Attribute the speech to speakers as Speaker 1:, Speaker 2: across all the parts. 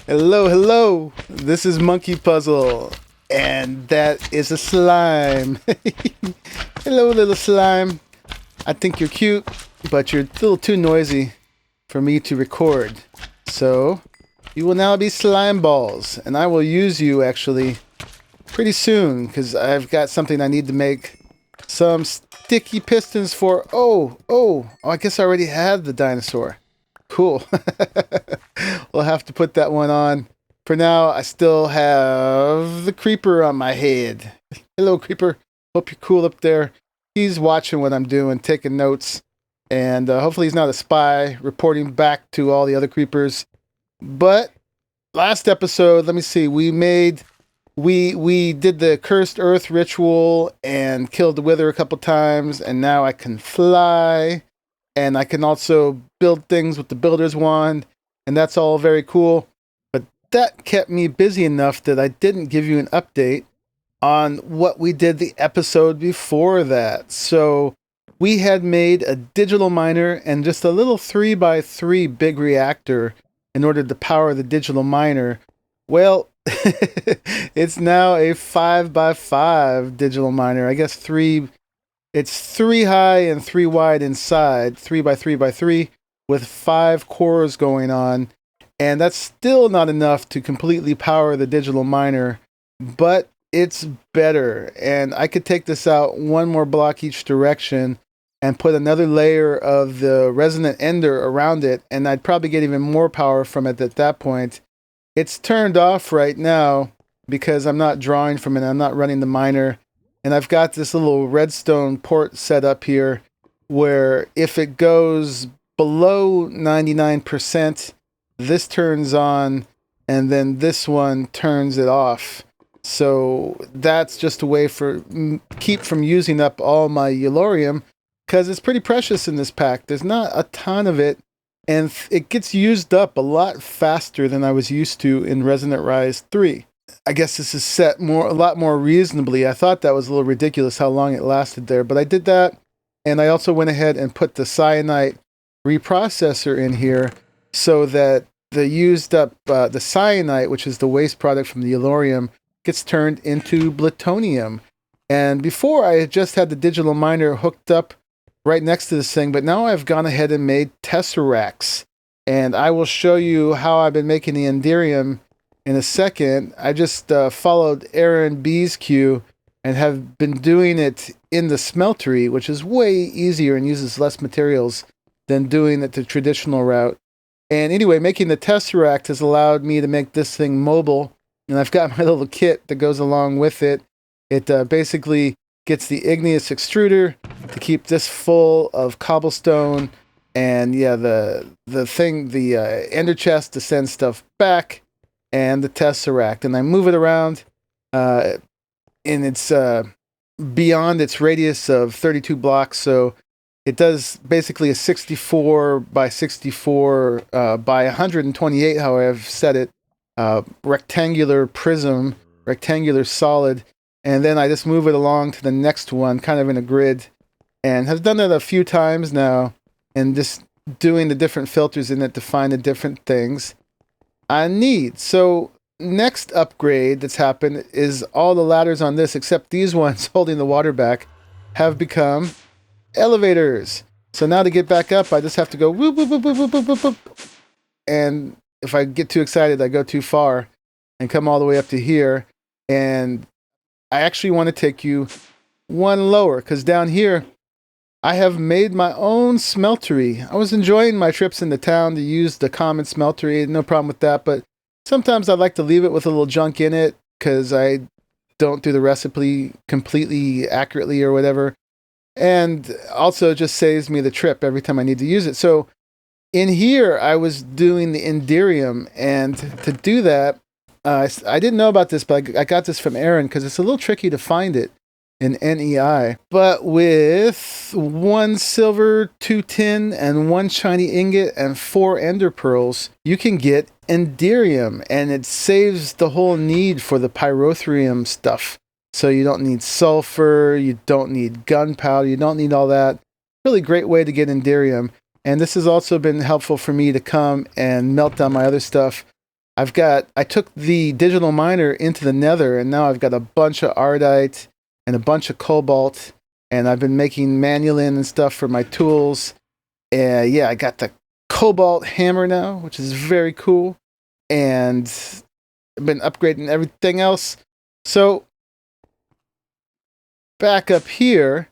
Speaker 1: Hello, hello. This is Monkeypuzzle, and that is a slime. Hello, little slime. I think you're cute, but you're a little too noisy for me to record. So, you will now be slime balls, and I will use you actually pretty soon because I've got something I need to make. Some sticky pistons for. I guess I already had the dinosaur. Cool. We'll have to put that one on. For now, I still have the creeper on my head. Hello, creeper. Hope you're cool up there. He's watching what I'm doing, taking notes. And hopefully he's not a spy reporting back to all the other creepers. But last episode, let me see. We did the cursed earth ritual and killed the wither a couple times. And now I can fly. And I can also build things with the builder's wand, and that's all very cool. But that kept me busy enough that I didn't give you an update on what we did the episode before that. So we had made a digital miner and just a little 3x3 big reactor in order to power the digital miner. Well, it's now a 5x5 digital miner. I guess it's 3 high and 3 wide inside, 3x3x3, with 5 cores going on. And that's still not enough to completely power the digital miner, but it's better. And I could take this out one more block each direction and put another layer of the resonant ender around it, and I'd probably get even more power from it at that point. It's turned off right now because I'm not drawing from it. I'm not running the miner. And I've got this little redstone port set up here where if it goes below 99%, this turns on and then this one turns it off. So that's just a way for keep from using up all my yellorium because it's pretty precious in this pack. There's not a ton of it and it gets used up a lot faster than I was used to in Resonant Rise 3. I guess this is set a lot more reasonably. I thought that was a little ridiculous how long it lasted there, but I did that, and I also went ahead and put the cyanite reprocessor in here so that the used up the cyanite, which is the waste product from the yellorium, gets turned into plutonium. And before I had just had the digital miner hooked up right next to this thing, but now I've gone ahead and made tesseracts, and I will show you how I've been making the enderium in a second. I just followed Aaron B's cue and have been doing it in the smeltery, which is way easier and uses less materials than doing it the traditional route. And anyway, making the Tesseract has allowed me to make this thing mobile, and I've got my little kit that goes along with it. It basically gets the igneous extruder to keep this full of cobblestone, and yeah, the ender chest to send stuff back, and the Tesseract, and I move it around, and it's beyond its radius of 32 blocks, so it does basically a 64 by 64 by 128, how I've set it, rectangular prism, rectangular solid, and then I just move it along to the next one, kind of in a grid, and have done it a few times now, and just doing the different filters in it to find the different things I need. So next upgrade that's happened is all the ladders on this, except these ones holding the water back, have become elevators. So now to get back up, I just have to go whoop, whoop, whoop, whoop, whoop, whoop, whoop. And if I get too excited, I go too far and come all the way up to here. And I actually want to take you one lower, because down here I have made my own smeltery. I was enjoying my trips into town to use the common smeltery, no problem with that, but sometimes I like to leave it with a little junk in it because I don't do the recipe completely accurately or whatever. And also it just saves me the trip every time I need to use it. So in here, I was doing the enderium, and to do that, I didn't know about this, but I got this from Aaron because it's a little tricky to find it in NEI. But with 1 silver, 2 tin, and 1 shiny ingot, and 4 ender pearls, you can get enderium, and it saves the whole need for the pyrothorium stuff. So you don't need sulfur, you don't need gunpowder, you don't need all that. Really great way to get Enderium. And this has also been helpful for me to come and melt down my other stuff. I took the digital miner into the nether, and now I've got a bunch of ardite and a bunch of cobalt, and I've been making manulin and stuff for my tools. Yeah, I got the cobalt hammer now, which is very cool, and I've been upgrading everything else. So back up here,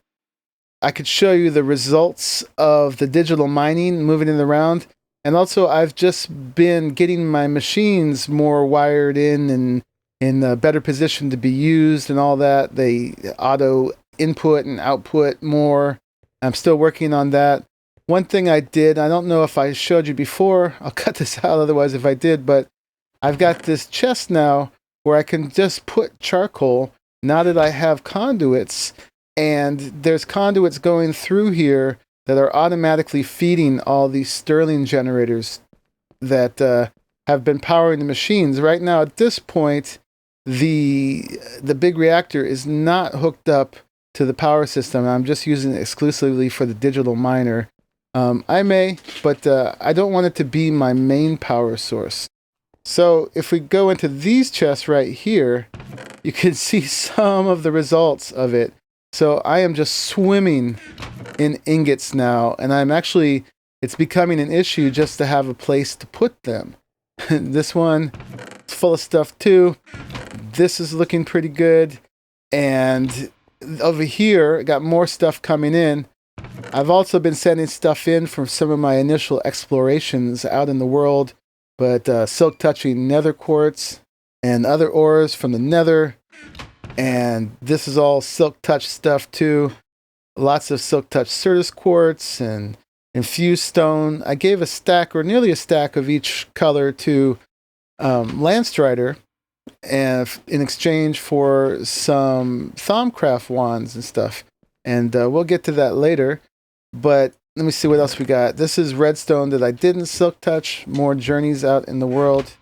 Speaker 1: I could show you the results of the digital mining, moving it around. And also, I've just been getting my machines more wired in and in a better position to be used and all that. They auto input and output more. I'm still working on that. One thing I did, I don't know if I showed you before, I'll cut this out otherwise if I did, but I've got this chest now where I can just put charcoal now that I have conduits, and there's conduits going through here that are automatically feeding all these Stirling generators that have been powering the machines. Right now, at this point, the big reactor is not hooked up to the power system. I'm just using it exclusively for the digital miner. I may, but I don't want it to be my main power source. So if we go into these chests right here, you can see some of the results of it. So I am just swimming in ingots now, and it's becoming an issue just to have a place to put them. This one is full of stuff too. This is looking pretty good. And over here, I got more stuff coming in. I've also been sending stuff in from some of my initial explorations out in the world, but silk touching nether quartz and other ores from the nether. And this is all silk touch stuff too. Lots of silk touch Certus quartz and infused stone. I gave a stack or nearly a stack of each color to Landstrider, and in exchange for some Thaumcraft wands and stuff. And we'll get to that later. But let me see what else we got. This is redstone that I didn't silk touch. More journeys out in the world.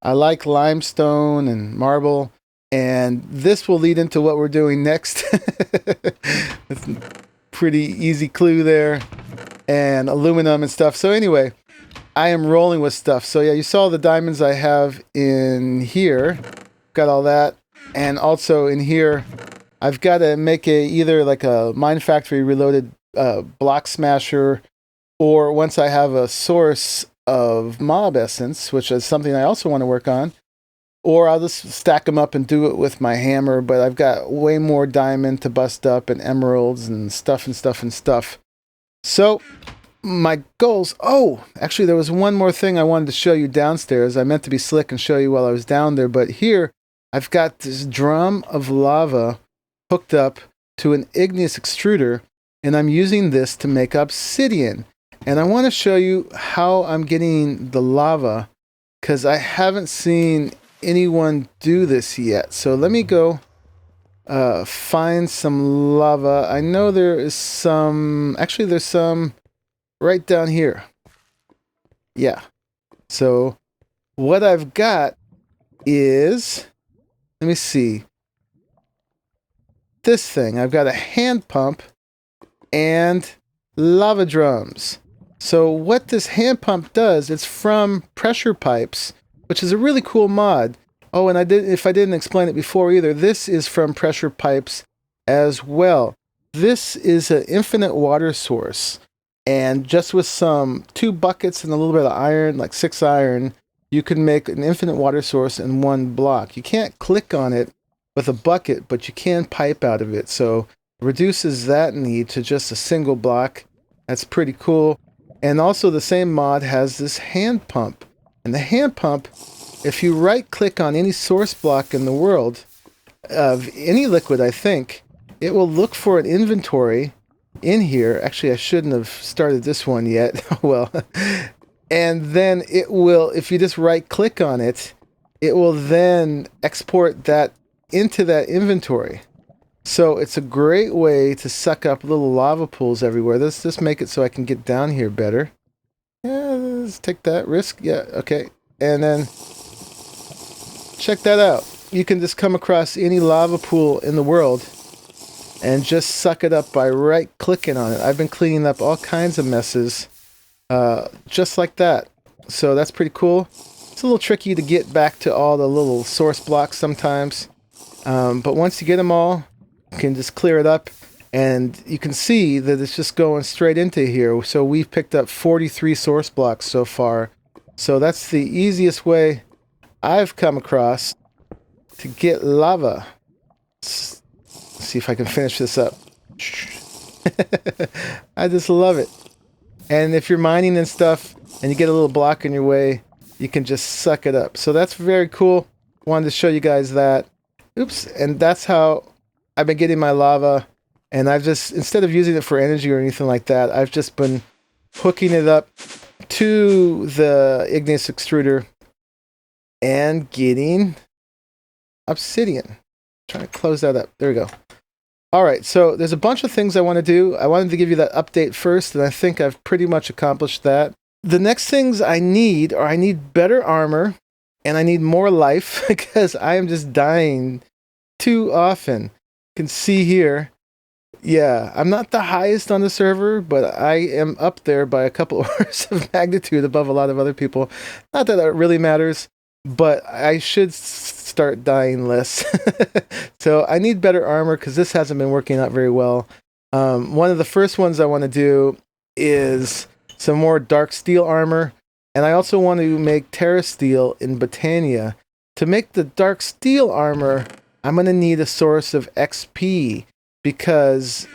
Speaker 1: I like limestone and marble. And this will lead into what we're doing next. It's a pretty easy clue there. And aluminum and stuff. So anyway, I am rolling with stuff. So yeah, you saw the diamonds I have in here. Got all that. And also in here, I've got to make either like a Mine Factory Reloaded block smasher, or once I have a source of mob essence, which is something I also want to work on, or I'll just stack them up and do it with my hammer. But I've got way more diamond to bust up and emeralds and stuff. So my goals. Oh, actually, there was one more thing I wanted to show you downstairs. I meant to be slick and show you while I was down there, but here I've got this drum of lava hooked up to an igneous extruder, and I'm using this to make obsidian. And I want to show you how I'm getting the lava, because I haven't seen anyone do this yet. So let me go find some lava. I know there is some, actually there's some right down here. Yeah. So what I've got is, let me see, this thing. I've got a hand pump and lava drums. So what this hand pump does, it's from pressure pipes, which is a really cool mod. Oh, and if I didn't explain it before either, this is from pressure pipes as well. This is an infinite water source, and just with 2 buckets and a little bit of iron, like 6 iron, you can make an infinite water source in 1 block. You can't click on it with a bucket, but you can pipe out of it, so it reduces that need to just a single block. That's pretty cool. And also the same mod has this hand pump. And the hand pump, if you right click on any source block in the world of any liquid, I think, it will look for an inventory in here. Actually, I shouldn't have started this one yet. Well, and then it will, if you just right click on it, it will then export that into that inventory. So it's a great way to suck up little lava pools everywhere. Let's just make it so I can get down here better. Yeah, let's take that risk. Yeah, okay. And then check that out. you can just come across any lava pool in the world and just suck it up by right-clicking on it. I've been cleaning up all kinds of messes just like that. So that's pretty cool. It's a little tricky to get back to all the little source blocks sometimes. But once you get them all, you can just clear it up. And you can see that it's just going straight into here. So we've picked up 43 source blocks so far. So that's the easiest way I've come across to get lava. Let's see if I can finish this up. I just love it. And if you're mining and stuff and you get a little block in your way, you can just suck it up. So that's very cool. Wanted to show you guys that. Oops. And that's how I've been getting my lava. And I've just, instead of using it for energy or anything like that, I've just been hooking it up to the igneous extruder and getting obsidian. Trying to close that up. There we go. All right, so there's a bunch of things I want to do. I wanted to give you that update first, and I think I've pretty much accomplished that. The next things I need are I need better armor, and I need more life, because I am just dying too often. You can see here, yeah, I'm not the highest on the server, but I am up there by a couple orders of magnitude above a lot of other people. Not that it really matters, but I should start dying less. So I need better armor because this hasn't been working out very well. One of the first ones I want to do is some more dark steel armor. And I also want to make Terra Steel in Botania. To make the dark steel armor, I'm going to need a source of XP because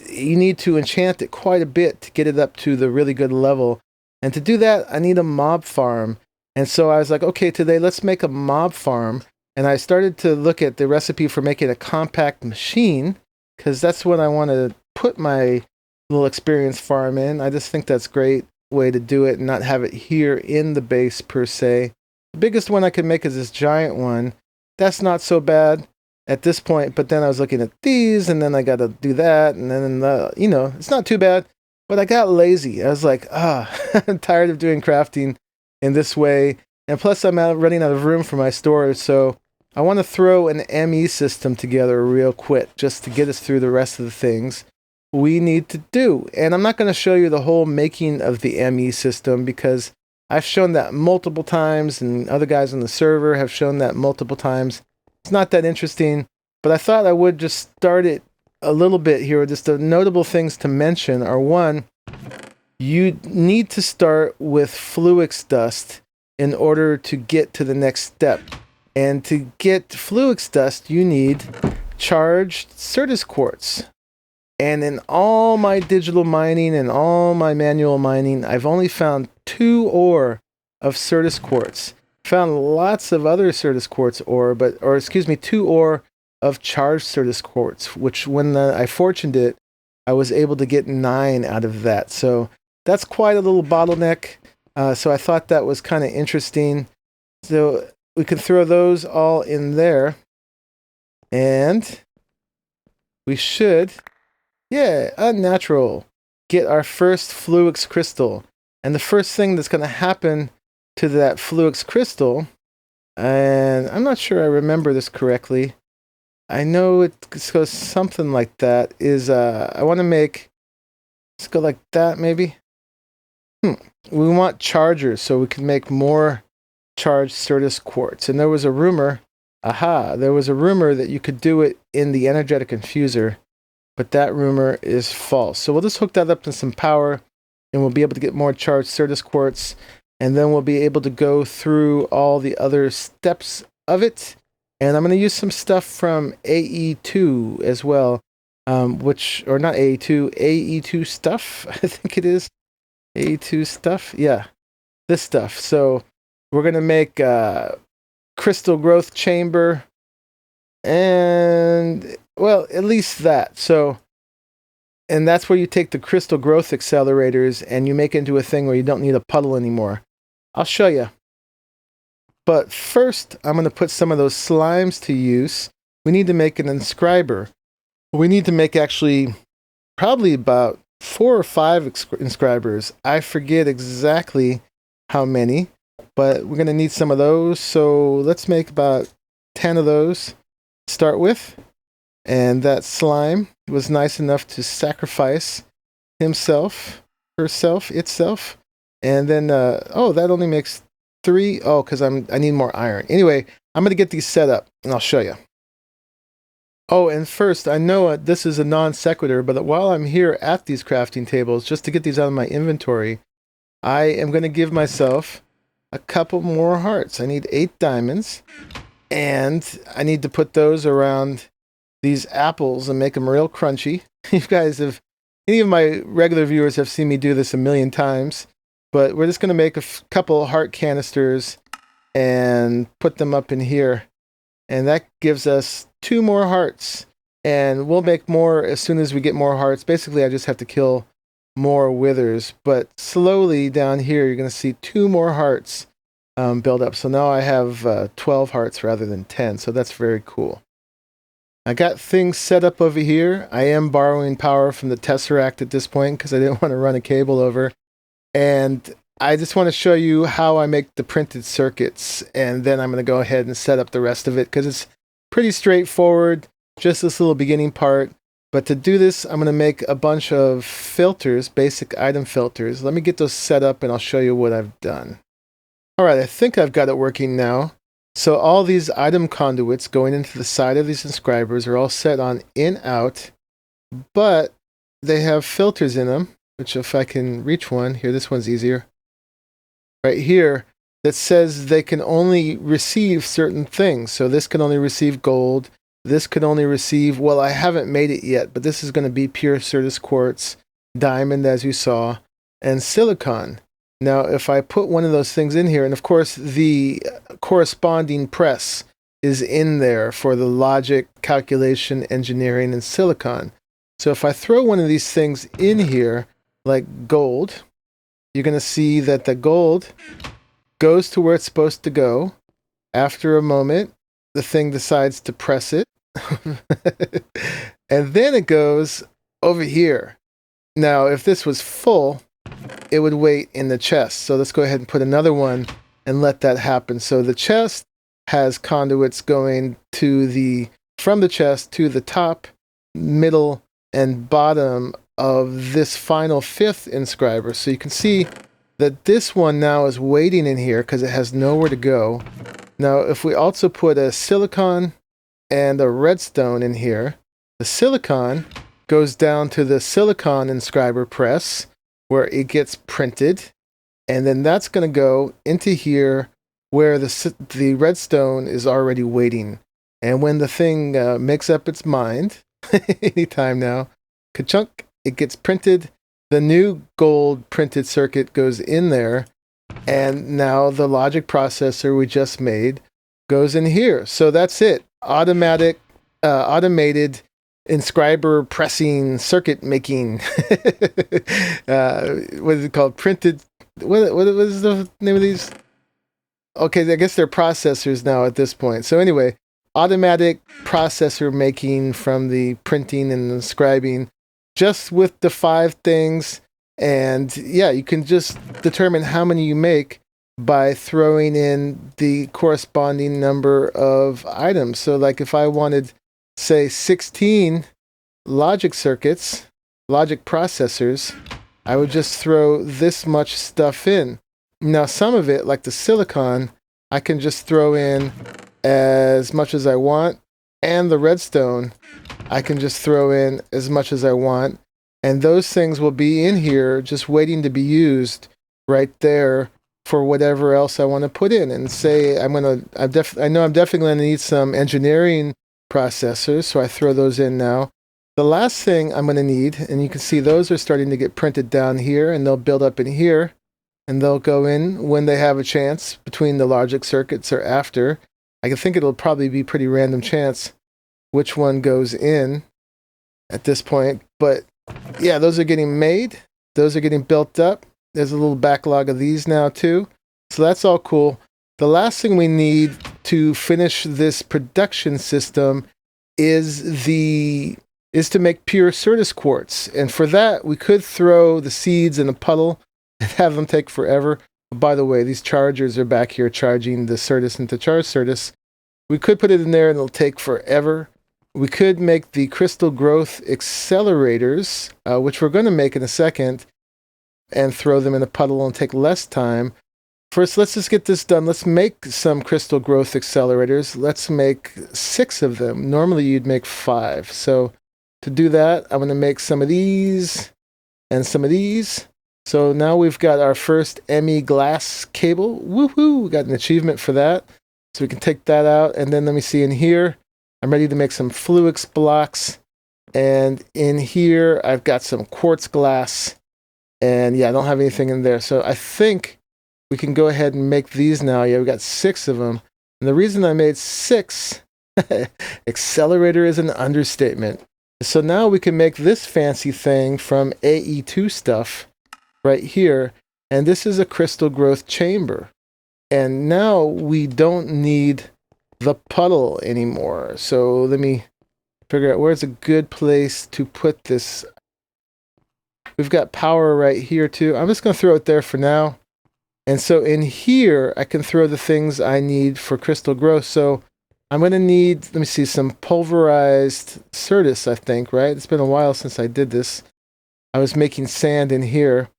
Speaker 1: you need to enchant it quite a bit to get it up to the really good level. And to do that, I need a mob farm. And so I was like, okay, today let's make a mob farm. And I started to look at the recipe for making a compact machine because that's what I want to put my little experience farm in. I just think that's a great way to do it and not have it here in the base per se. The biggest one I could make is this giant one. That's not so bad at this point, but then I was looking at these and then I got to do that. And then, it's not too bad, but I got lazy. I was like, I'm tired of doing crafting in this way. And plus I'm running out of room for my storage. So I want to throw an ME system together real quick just to get us through the rest of the things we need to do. And I'm not going to show you the whole making of the ME system because I've shown that multiple times and other guys on the server have shown that multiple times. It's not that interesting, but I thought I would just start it a little bit here. Just the notable things to mention are, one, you need to start with Fluix dust in order to get to the next step. And to get Fluix dust, you need charged Certus quartz. And in all my digital mining and all my manual mining, I've only found 2 ore of Certus quartz. Found lots of other Certus quartz ore, 2 ore of charged Certus quartz, which when I fortuned it, I was able to get 9 out of that. So that's quite a little bottleneck. So I thought that was kind of interesting. So we can throw those all in there. And we should, unnatural, get our first Fluix crystal. And the first thing that's going to happen to that Fluix crystal, and I'm not sure I remember this correctly. I know it goes something like that, is I want to make, let's go like that maybe. We want chargers so we can make more charged Certus quartz. And there was a rumor, that you could do it in the energetic infuser, but that rumor is false. So we'll just hook that up to some power and we'll be able to get more charged Certus quartz, and then we'll be able to go through all the other steps of it. And I'm going to use some stuff from AE2 as well, or not AE2, AE2 stuff, I think it is. AE2 stuff? Yeah, this stuff. So we're going to make a crystal growth chamber and, well, at least that. So, and that's where you take the crystal growth accelerators and you make it into a thing where you don't need a puddle anymore. I'll show you. But first, I'm going to put some of those slimes to use. We need to make an inscriber. We need to make actually probably about 4 or 5 inscribers. I forget exactly how many, but we're going to need some of those. So let's make about 10 of those to start with. And that slime was nice enough to sacrifice himself, herself, itself. And then, oh, that only makes 3. Oh, because I need more iron. Anyway, I'm going to get these set up, and I'll show you. Oh, and first, I know this is a non sequitur, but while I'm here at these crafting tables, just to get these out of my inventory, I am going to give myself a couple more hearts. I need 8 diamonds, and I need to put those around these apples and make them real crunchy. You guys have, any of my regular viewers have seen me do this a million times, but we're just going to make a couple heart canisters and put them up in here. And that gives us 2 more hearts. And we'll make more as soon as we get more hearts. Basically, I just have to kill more withers. But slowly down here, you're going to see 2 more hearts build up. So now I have 12 hearts rather than 10. So that's very cool. I got things set up over here. I am borrowing power from the Tesseract at this point because I didn't want to run a cable over. And I just want to show you how I make the printed circuits, and then I'm going to go ahead and set up the rest of it because it's pretty straightforward, just this little beginning part. But to do this, I'm going to make a bunch of filters, basic item filters. Let me get those set up and I'll show you what I've done. All right, I think I've got it working now. So all these item conduits going into the side of these inscribers are all set on in, out, but they have filters in them, which if I can reach one, here, this one's easier. Right here, that says they can only receive certain things. So this can only receive gold. This can only receive, well, I haven't made it yet, but this is going to be pure Certus quartz, diamond, as you saw, and silicon. Now, if I put one of those things in here, and of course, the corresponding press is in there for the logic, calculation, engineering, and silicon. So if I throw one of these things in here, like gold, you're going to see that the gold goes to where it's supposed to go. After a moment, the thing decides to press it. And then it goes over here. Now, if this was full, it would wait in the chest. So let's go ahead and put another one and let that happen. So the chest has conduits going to from the chest to the top, middle, and bottom of this final 5th inscriber. So you can see that this one now is waiting in here because it has nowhere to go. Now, if we also put a silicon and a redstone in here, the silicon goes down to the silicon inscriber press where it gets printed, and then that's going to go into here where the redstone is already waiting. And when the thing makes up its mind, anytime now, ka-chunk, it gets printed. The new gold printed circuit goes in there, and now the logic processor we just made goes in here. So that's it. Automated inscriber pressing circuit making. What is it called? Printed. What is the name of these? Okay, I guess they're processors now at this point. So anyway, automatic processor making from the printing and inscribing, just with the 5 things. And yeah, you can just determine how many you make by throwing in the corresponding number of items. So like if I wanted, say, 16 logic circuits, logic processors, I would just throw this much stuff in. Now some of it, like the silicon, I can just throw in as much as I want, and the redstone, I can just throw in as much as I want, and those things will be in here just waiting to be used right there for whatever else I want to put in. And say I know I'm definitely going to need some engineering processors, so I throw those in now. The last thing I'm going to need, and you can see those are starting to get printed down here, and they'll build up in here, and they'll go in when they have a chance between the logic circuits or after. I think it'll probably be pretty random chance which one goes in at this point. But yeah, those are getting made. Those are getting built up. There's a little backlog of these now too. So that's all cool. The last thing we need to finish this production system is to make pure Certus quartz. And for that, we could throw the seeds in a puddle and have them take forever. By the way, these chargers are back here charging the Certus into charged Certus. We could put it in there and it'll take forever. We could make the crystal growth accelerators, which we're going to make in a second, and throw them in a puddle and take less time. First, let's just get this done. Let's make some crystal growth accelerators. Let's make 6 of them. Normally you'd make 5. So to do that, I'm going to make some of these and some of these. So now we've got our first ME glass cable. Woohoo! We got an achievement for that. So we can take that out. And then let me see in here. I'm ready to make some Fluix blocks. And in here, I've got some quartz glass. And yeah, I don't have anything in there. So I think we can go ahead and make these now. Yeah, we got 6 of them. And the reason I made 6, accelerator is an understatement. So now we can make this fancy thing from AE2 stuff right here. And this is a crystal growth chamber. And now we don't need the puddle anymore. So let me figure out where's a good place to put this. We've got power right here too. I'm just going to throw it there for now. And so in here, I can throw the things I need for crystal growth. So I'm going to need, let me see, some pulverized Certus, I think, right? It's been a while since I did this. I was making sand in here.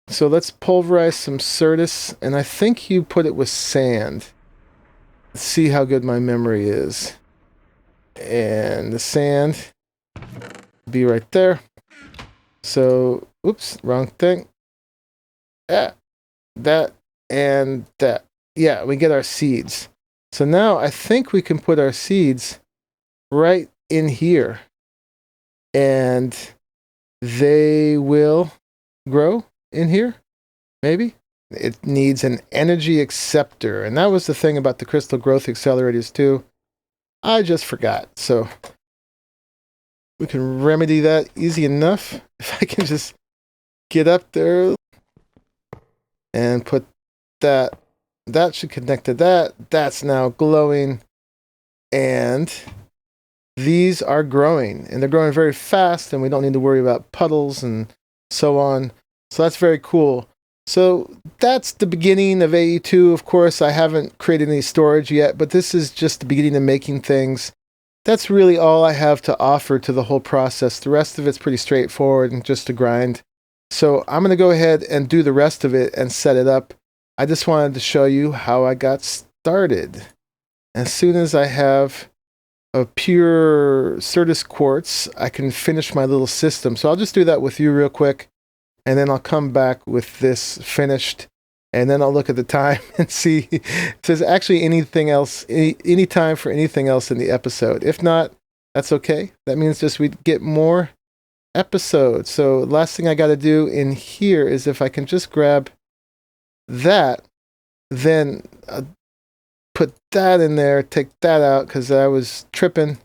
Speaker 1: So let's pulverize some Certus, and I think you put it with sand. Let's see how good my memory is. And the sand will be right there. So, oops, wrong thing. Yeah, that and that. Yeah, we get our seeds. So now I think we can put our seeds right in here. And they will grow in here, maybe. It needs an energy acceptor. And that was the thing about the crystal growth accelerators too. I just forgot. So we can remedy that easy enough. If I can just get up there and put that. That should connect to that. That's now glowing. And these are growing. And they're growing very fast. And we don't need to worry about puddles and so on. So that's very cool. So that's the beginning of AE2. Of course, I haven't created any storage yet. But this is just the beginning of making things. That's really all I have to offer to the whole process. The rest of it's pretty straightforward and just a grind. So I'm going to go ahead and do the rest of it and set it up. I just wanted to show you how I got started. As soon as I have a pure Certus quartz, I can finish my little system. So I'll just do that with you real quick. And then I'll come back with this finished. And then I'll look at the time and see if there's actually anything else, any time for anything else in the episode. If not, that's okay. That means just we get more episodes. So last thing I got to do in here is if I can just grab that, then I'll put that in there, take that out because I was tripping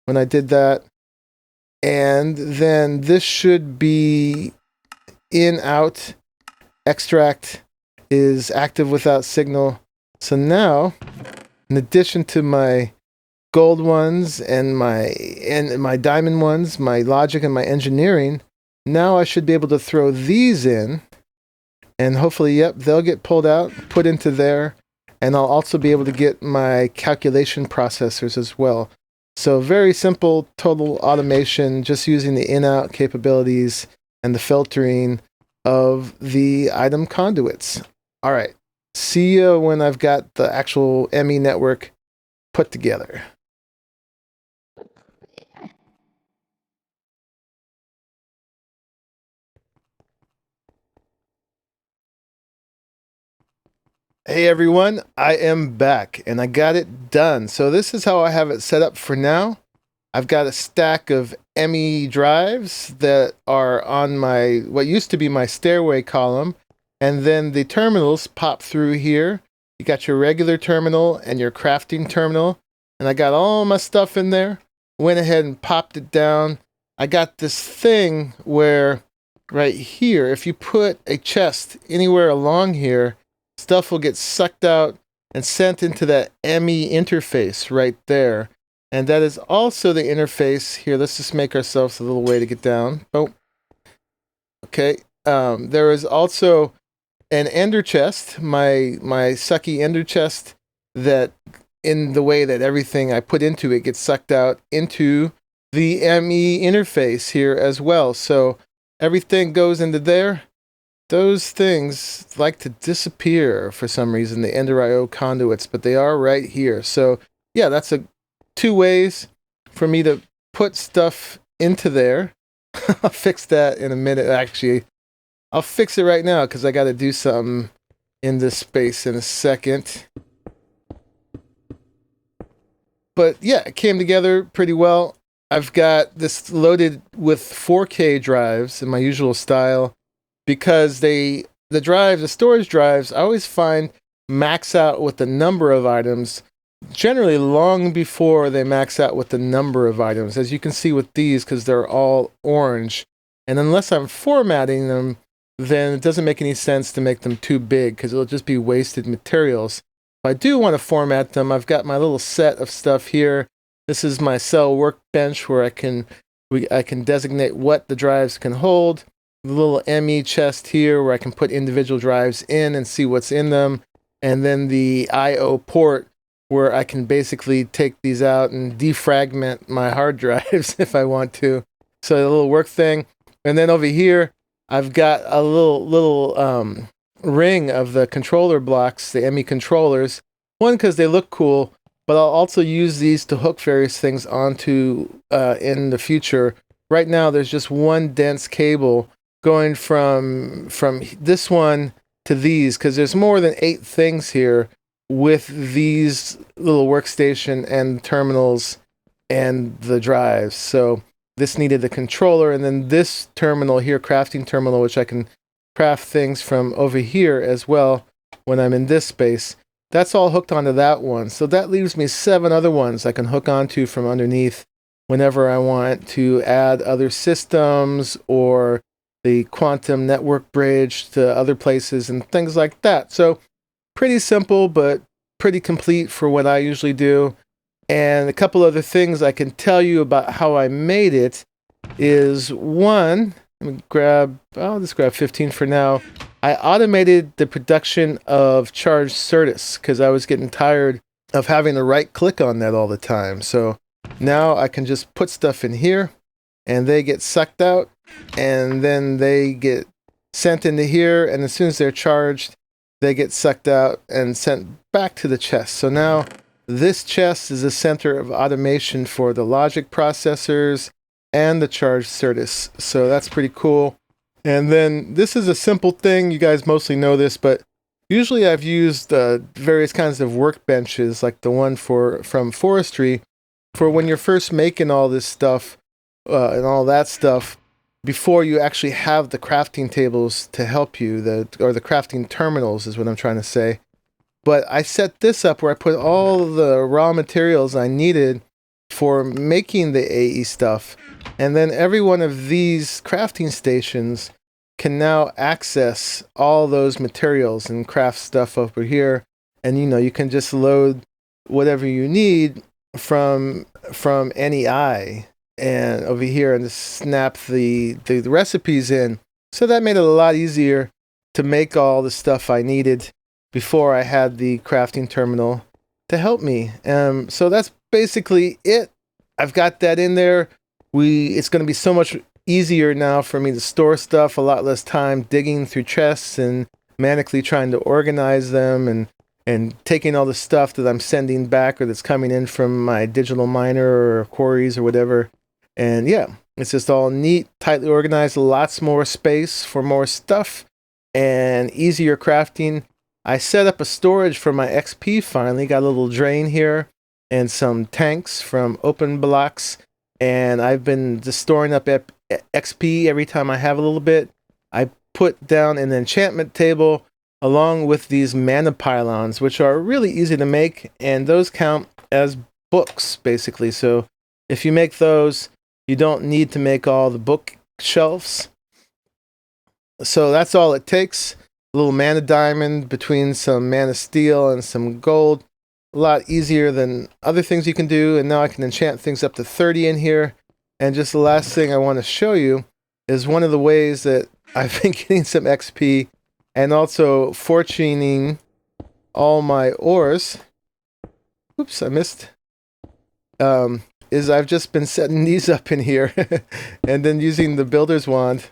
Speaker 1: when I did that. And then this should be in, out, extract is active without signal. So now, in addition to my gold ones and my diamond ones, my logic and my engineering, now I should be able to throw these in. And hopefully, yep, they'll get pulled out, put into there. And I'll also be able to get my calculation processors as well. So very simple, total automation, just using the in-out capabilities and the filtering of the item conduits. All right. See you when I've got the actual ME network put together. Hey everyone, I am back and I got it done. So this is how I have it set up for now. I've got a stack of ME drives that are on my, what used to be my stairway column. And then the terminals pop through here. You got your regular terminal and your crafting terminal. And I got all my stuff in there. Went ahead and popped it down. I got this thing where right here, if you put a chest anywhere along here, stuff will get sucked out and sent into that ME interface right there. And that is also the interface here. Let's just make ourselves a little way to get down. Oh, okay. There is also an ender chest, my sucky ender chest that in the way that everything I put into it gets sucked out into the ME interface here as well. So everything goes into there. Those things like to disappear for some reason, the Ender IO conduits, but they are right here. So yeah, that's two ways for me to put stuff into there. I'll fix that in a minute. Actually, I'll fix it right now because I got to do something in this space in a second. But yeah, it came together pretty well. I've got this loaded with 4K drives in my usual style because the storage drives, I always find max out with the number of items generally long before they max out with the number of items, as you can see with these, because they're all orange. And unless I'm formatting them, then it doesn't make any sense to make them too big, because it'll just be wasted materials. If I do want to format them, I've got my little set of stuff here. This is my cell workbench where I can designate what the drives can hold. The little ME chest here where I can put individual drives in and see what's in them. And then the IO port where I can basically take these out and defragment my hard drives if I want to. So a little work thing. And then over here, I've got a little ring of the controller blocks, the ME controllers. One, because they look cool, but I'll also use these to hook various things onto in the future. Right now, there's just one dense cable going from this one to these, because there's more than 8 things here with these little workstation and terminals and the drives. So this needed the controller, and then this terminal here, crafting terminal, which I can craft things from over here as well when I'm in this space. That's all hooked onto that one. So that leaves me 7 other ones I can hook onto from underneath whenever I want to add other systems or the quantum network bridge to other places and things like that. So pretty simple, but pretty complete for what I usually do. And a couple other things I can tell you about how I made it is, one, I'll just grab 15 for now. I automated the production of charged Certus because I was getting tired of having to right click on that all the time. So now I can just put stuff in here and they get sucked out and then they get sent into here, and as soon as they're charged, they get sucked out and sent back to the chest. So now this chest is a center of automation for the logic processors and the charged Certus. So that's pretty cool. And then this is a simple thing. You guys mostly know this, but usually I've used various kinds of workbenches, like the one from forestry, for when you're first making all this stuff and all that stuff, before you actually have the crafting tables to help you, or the crafting terminals is what I'm trying to say. But I set this up where I put all the raw materials I needed for making the AE stuff. And then every one of these crafting stations can now access all those materials and craft stuff over here. And you can just load whatever you need from NEI and over here and just snap the recipes in. So that made it a lot easier to make all the stuff I needed before I had the crafting terminal to help me. So that's basically it. I've got that in there. It's going to be so much easier now for me to store stuff, a lot less time digging through chests and manically trying to organize them and taking all the stuff that I'm sending back or that's coming in from my digital miner or quarries or whatever. And yeah, it's just all neat, tightly organized, lots more space for more stuff and easier crafting. I set up a storage for my XP finally. Got a little drain here and some tanks from open blocks. And I've been just storing up XP every time I have a little bit. I put down an enchantment table along with these mana pylons, which are really easy to make. And those count as books, basically. So if you make those, you don't need to make all the bookshelves. So that's all it takes. A little mana diamond between some mana steel and some gold. A lot easier than other things you can do. And now I can enchant things up to 30 in here. And just the last thing I want to show you is one of the ways that I've been getting some XP and also fortuning all my ores. whoops, I missed, is I've just been setting these up in here and then using the builder's wand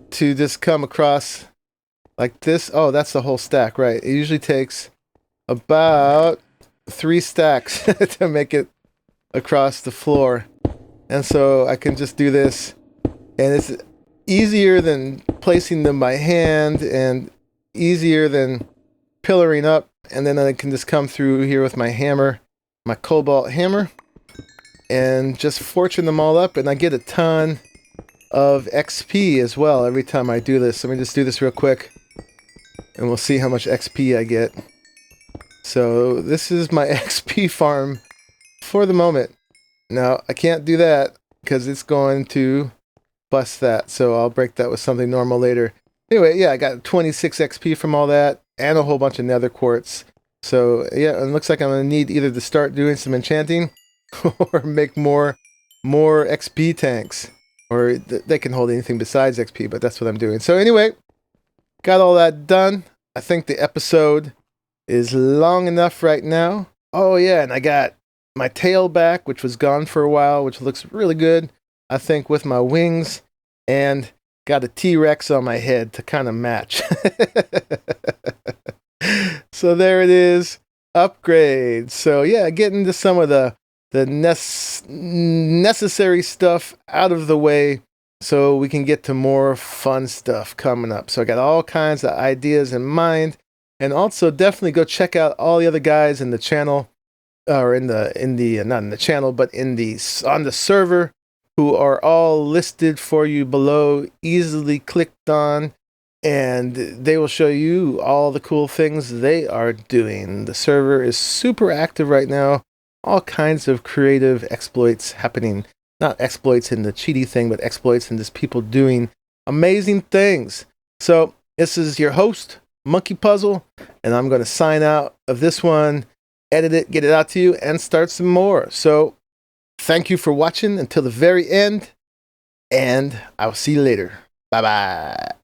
Speaker 1: to just come across like this. Oh, that's the whole stack, right? It usually takes about 3 stacks to make it across the floor. And so I can just do this, and it's easier than placing them by hand and easier than pillaring up. And then I can just come through here with my hammer, my BBoldt hammer, and just fortune them all up, and I get a ton of XP as well every time I do this. Let me just do this real quick, and we'll see how much XP I get. So this is my XP farm for the moment. Now, I can't do that because it's going to bust that, so I'll break that with something normal later. Anyway, yeah, I got 26 XP from all that, and a whole bunch of nether quartz. So, yeah, it looks like I'm going to need either to start doing some enchanting or make more XP tanks. Or they can hold anything besides XP, but that's what I'm doing. So anyway, got all that done. I think the episode is long enough right now. Oh, yeah, and I got my tail back, which was gone for a while, which looks really good, I think, with my wings. And got a T-Rex on my head to kind of match. So there it is. Upgrade. So yeah, getting to some of the necessary stuff out of the way so we can get to more fun stuff coming up. So I got all kinds of ideas in mind. And also definitely go check out all the other guys in the channel, or not in the channel, but on the server, who are all listed for you below, easily clicked on, and they will show you all the cool things they are doing. The server is super active right now. All kinds of creative exploits happening. Not exploits in the cheaty thing, but exploits in just people doing amazing things. So this is your host, Monkeypuzzle, and I'm going to sign out of this one, edit it, get it out to you, and start some more. So thank you for watching until the very end, and I'll see you later. Bye-bye.